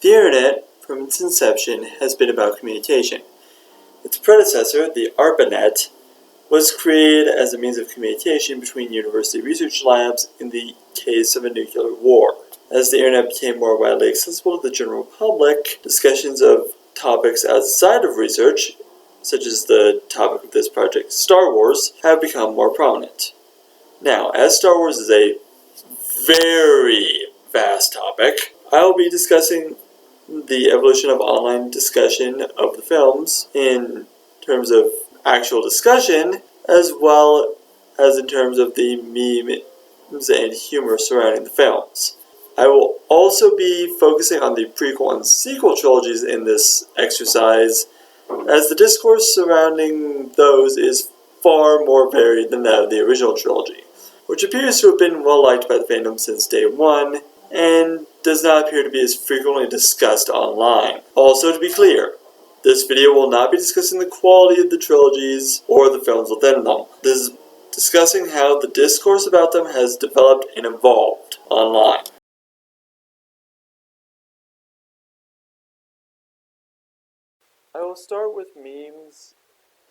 The Internet, from its inception, has been about communication. Its predecessor, the ARPANET, was created as a means of communication between university research labs in the case of a nuclear war. As the Internet became more widely accessible to the general public, discussions of topics outside of research, such as the topic of this project, Star Wars, have become more prominent. Now, as Star Wars is a very vast topic, I will be discussing the evolution of online discussion of the films in terms of actual discussion, as well as in terms of the memes and humor surrounding the films. I will also be focusing on the prequel and sequel trilogies in this exercise, as the discourse surrounding those is far more varied than that of the original trilogy, which appears to have been well liked by the fandom since day one, and does not appear to be as frequently discussed online. Also, to be clear, this video will not be discussing the quality of the trilogies or the films within them. This is discussing how the discourse about them has developed and evolved online. I will start with memes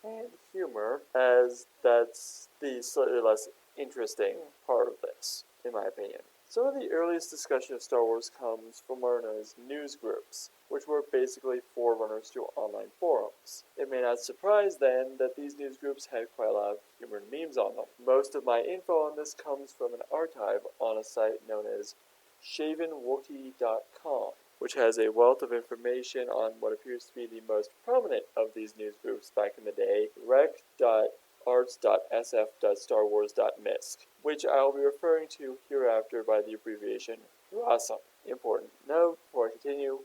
and humor, as that's the slightly less interesting part of this, in my opinion. Some of the earliest discussion of Star Wars comes from what are known as news groups, which were basically forerunners to online forums. It may not surprise then that these news groups had quite a lot of humor and memes on them. Most of my info on this comes from an archive on a site known as shavenwookie.com, which has a wealth of information on what appears to be the most prominent of these news groups back in the day, rec.arts.sf.starwars.misc, which I will be referring to hereafter by the abbreviation RASM. Important note before I continue,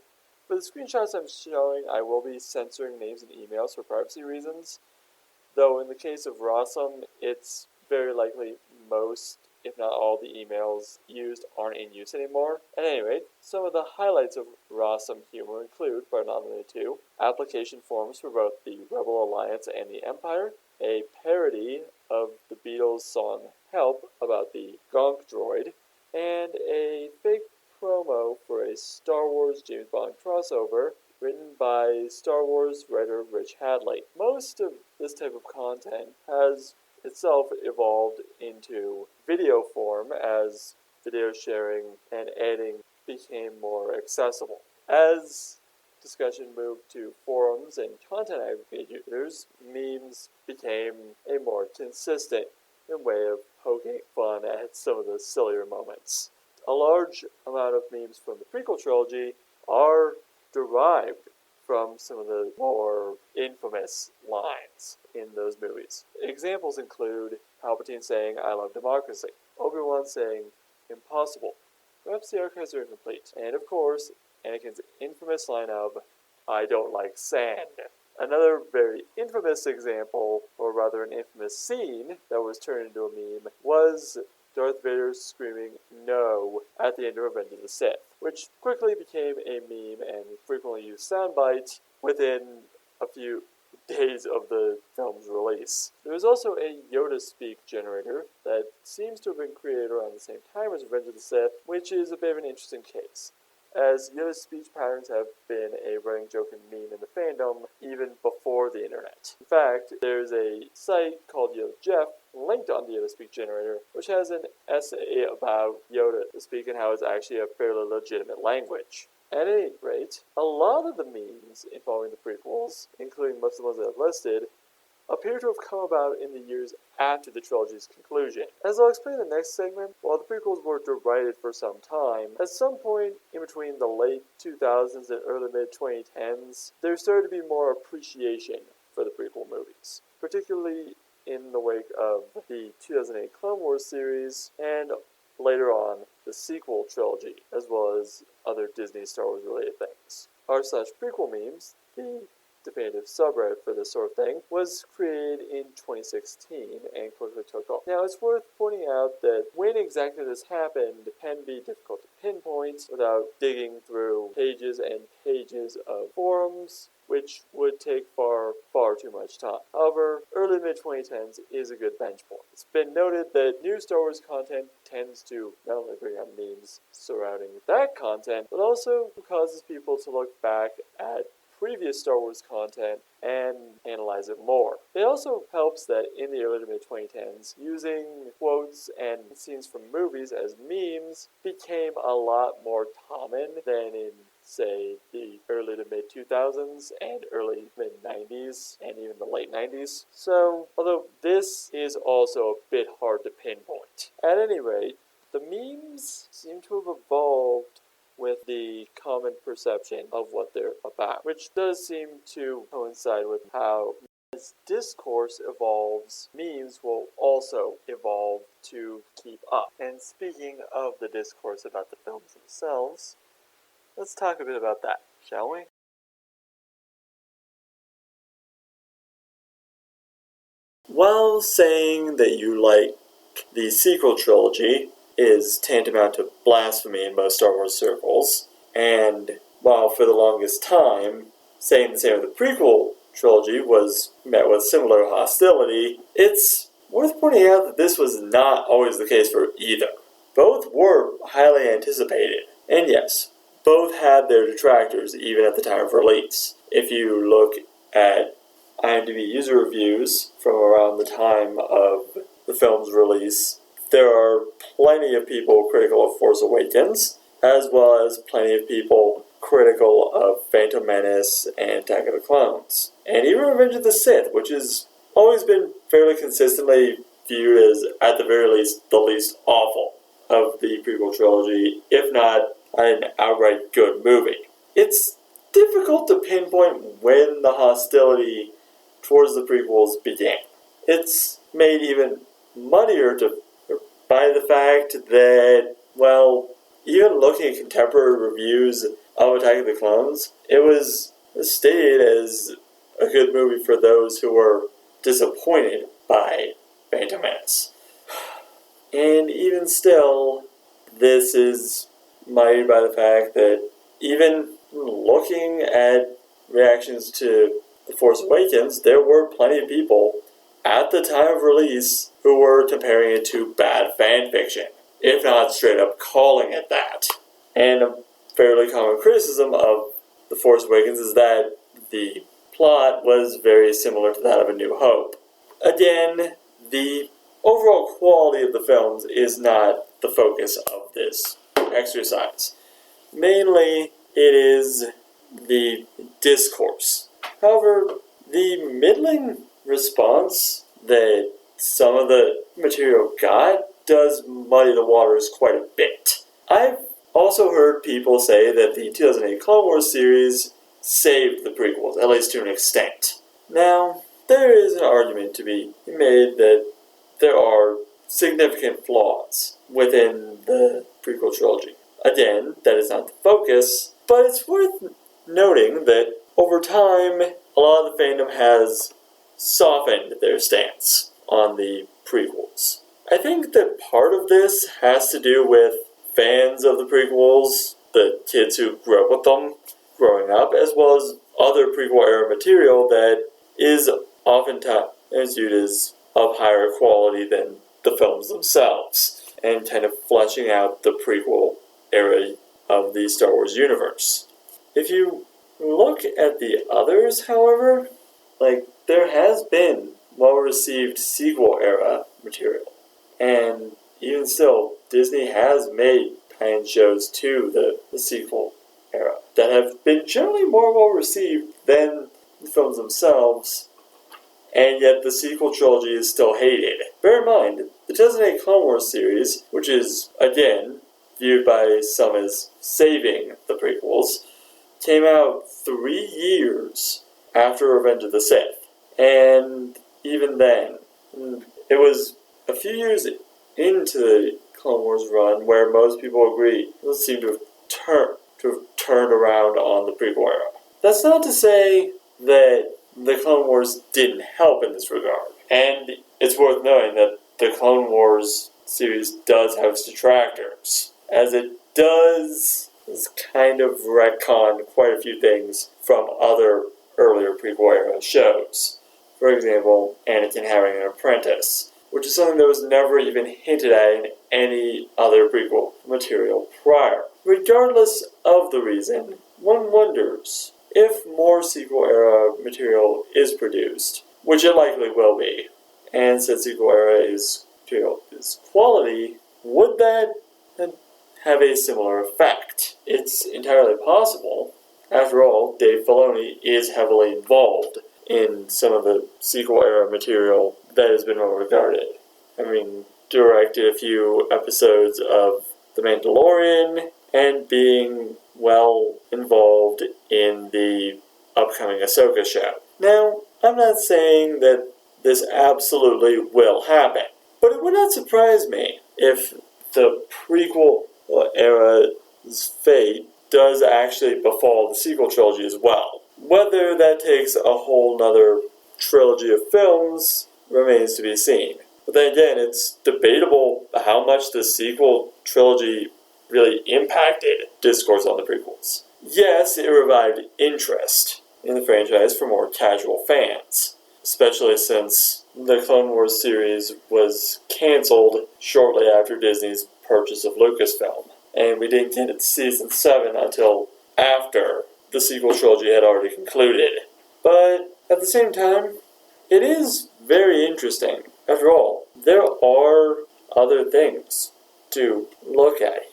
for the screenshots I'm showing, I will be censoring names and emails for privacy reasons, though in the case of RASM, it's very likely most, if not all, the emails used aren't in use anymore. At any rate, some of the highlights of RASM humor include, but not limited to, application forums for both the Rebel Alliance and the Empire, a parody of the Beatles' song Help about the Gonk Droid, and a fake promo for a Star Wars James Bond crossover written by Star Wars writer Rich Hadley. Most of this type of content has itself evolved into video form as video sharing and editing became more accessible. As discussion moved to forums and content aggregators, memes became a more consistent way of poking fun at some of the sillier moments. A large amount of memes from the prequel trilogy are derived from some of the more infamous lines in those movies. Examples include Palpatine saying, "I love democracy," Obi-Wan saying, "Impossible," perhaps the archives are incomplete, and of course, Anakin's infamous line of, "I don't like sand." Another very infamous example, or rather an infamous scene that was turned into a meme, was Darth Vader screaming "No" at the end of Revenge of the Sith, which quickly became a meme and frequently used soundbite within a few days of the film's release. There was also a Yoda speak generator that seems to have been created around the same time as Revenge of the Sith, which is a bit of an interesting case, as Yoda's speech patterns have been a running joke and meme in the fandom even before the internet. In fact, there's a site called Yoda Jeff linked on the Yoda Speak generator, which has an essay about Yoda speak and how it's actually a fairly legitimate language. At any rate, a lot of the memes involving the prequels, including most of the ones that I've listed, appear to have come about in the years after the trilogy's conclusion. As I'll explain in the next segment, while the prequels were derided for some time, at some point in between the late 2000s and early mid-2010s, there started to be more appreciation for the prequel movies, particularly in the wake of the 2008 Clone Wars series, and later on, the sequel trilogy, as well as other Disney Star Wars related things. r/prequel memes, the definitive subreddit for this sort of thing, was created in 2016 and quickly took off. Now, it's worth pointing out that when exactly this happened can be difficult to pinpoint without digging through pages and pages of forums, which would take far too much time. However, early mid-2010s is a good benchmark. It's been noted that new Star Wars content tends to not only bring up memes surrounding that content, but also causes people to look back at previous Star Wars content and analyze it more. It also helps that in the early to mid 2010s, using quotes and scenes from movies as memes became a lot more common than in, say, the early to mid 2000s and early mid 90s and even the late 90s. So, although this is also a bit hard to pinpoint. At any rate, the memes seem to have evolved with the common perception of what they're about, which does seem to coincide with how, as discourse evolves, memes will also evolve to keep up. And speaking of the discourse about the films themselves, let's talk a bit about that, shall we? While saying that you like the sequel trilogy is tantamount to blasphemy in most Star Wars circles, and while for the longest time saying the same of the prequel trilogy was met with similar hostility, it's worth pointing out that this was not always the case for either. Both were highly anticipated, and yes, both had their detractors even at the time of release. If you look at IMDb user reviews from around the time of the film's release, there are plenty of people critical of Force Awakens, as well as plenty of people critical of Phantom Menace and Attack of the Clones. And even Revenge of the Sith, which has always been fairly consistently viewed as, at the very least, the least awful of the prequel trilogy, if not an outright good movie. It's difficult to pinpoint when the hostility towards the prequels began. It's made even muddier by the fact that, well, even looking at contemporary reviews of Attack of the Clones, it was stated as a good movie for those who were disappointed by Phantom Menace. And even still, this is muddied by the fact that even looking at reactions to The Force Awakens, there were plenty of people at the time of release who were comparing it to bad fan fiction, if not straight up calling it that. And a fairly common criticism of The Force Awakens is that the plot was very similar to that of A New Hope. Again, the overall quality of the films is not the focus of this exercise. Mainly, it is the discourse. However, the middling response that some of the material got does muddy the waters quite a bit. I've also heard people say that the 2008 Clone Wars series saved the prequels, at least to an extent. Now, there is an argument to be made that there are significant flaws within the prequel trilogy. Again, that is not the focus, but it's worth noting that over time, a lot of the fandom has softened their stance on the prequels. I think that part of this has to do with fans of the prequels, the kids who grew up with them growing up, as well as other prequel-era material that is oftentimes viewed as of higher quality than the films themselves, and kind of fleshing out the prequel era of the Star Wars universe. If you look at the others, however, there has been well-received sequel-era material. And even still, Disney has made tie-in shows to the sequel era that have been generally more well-received than the films themselves, and yet the sequel trilogy is still hated. Bear in mind, the 2008 Clone Wars series, which is, again, viewed by some as saving the prequels, came out 3 years after Revenge of the Sith. And even then, it was a few years into the Clone Wars run where most people agree it seemed to have turned around on the prequel era. That's not to say that the Clone Wars didn't help in this regard. And it's worth noting that the Clone Wars series does have its detractors, as it does kind of retcon quite a few things from other earlier prequel era shows. For example, Anakin having an apprentice, which is something that was never even hinted at in any other prequel material prior. Regardless of the reason, one wonders if more sequel-era material is produced, which it likely will be, and since sequel-era material is quality, would that have a similar effect? It's entirely possible. After all, Dave Filoni is heavily involved in some of the sequel-era material that has been well regarded. I mean, directed a few episodes of The Mandalorian, and being well involved in the upcoming Ahsoka show. Now, I'm not saying that this absolutely will happen, but it would not surprise me if the prequel era's fate does actually befall the sequel trilogy as well. Whether that takes a whole nother trilogy of films remains to be seen. But then again, it's debatable how much the sequel trilogy really impacted discourse on the prequels. Yes, it revived interest in the franchise for more casual fans, especially since the Clone Wars series was cancelled shortly after Disney's purchase of Lucasfilm, and we didn't get its Season 7 until after the sequel trilogy had already concluded. But at the same time, it is very interesting. After all, there are other things to look at.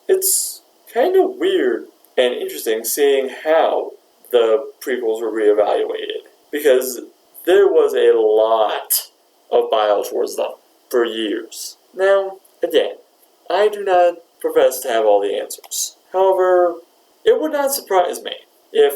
It's kind of weird and interesting seeing how the prequels were reevaluated, because there was a lot of bile towards them for years. Now, again, I do not profess to have all the answers. However, it would not surprise me if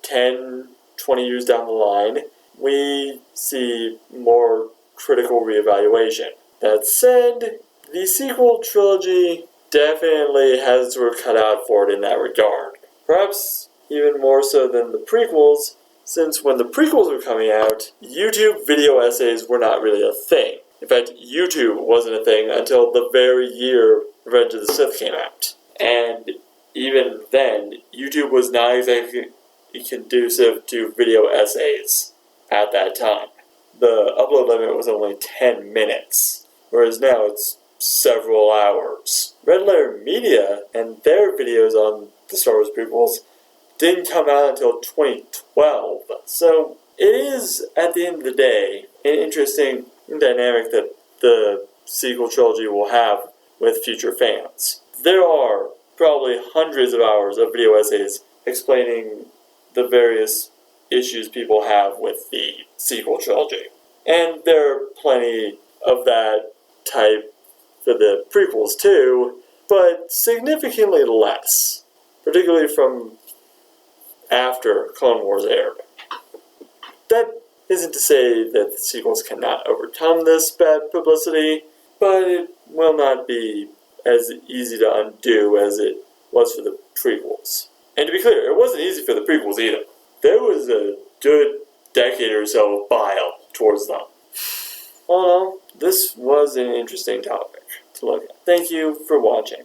10, 20 years down the line, we see more critical reevaluation. That said, the sequel trilogy definitely has its work cut out for it in that regard. Perhaps even more so than the prequels, since when the prequels were coming out, YouTube video essays were not really a thing. In fact, YouTube wasn't a thing until the very year Revenge of the Sith came out. And even then, YouTube was not exactly conducive to video essays at that time. The upload limit was only 10 minutes, whereas now it's several hours. Red Letter Media and their videos on the Star Wars prequels didn't come out until 2012. So it is, at the end of the day, an interesting dynamic that the sequel trilogy will have with future fans. There are probably hundreds of hours of video essays explaining the various issues people have with the sequel trilogy. And there are plenty of that type for the prequels too, but significantly less, particularly from after Clone Wars aired. That isn't to say that the sequels cannot overcome this bad publicity, but it will not be as easy to undo as it was for the prequels. And to be clear, it wasn't easy for the prequels either. There was a good decade or so of bile towards them. All in all, this was an interesting topic to look at. Thank you for watching.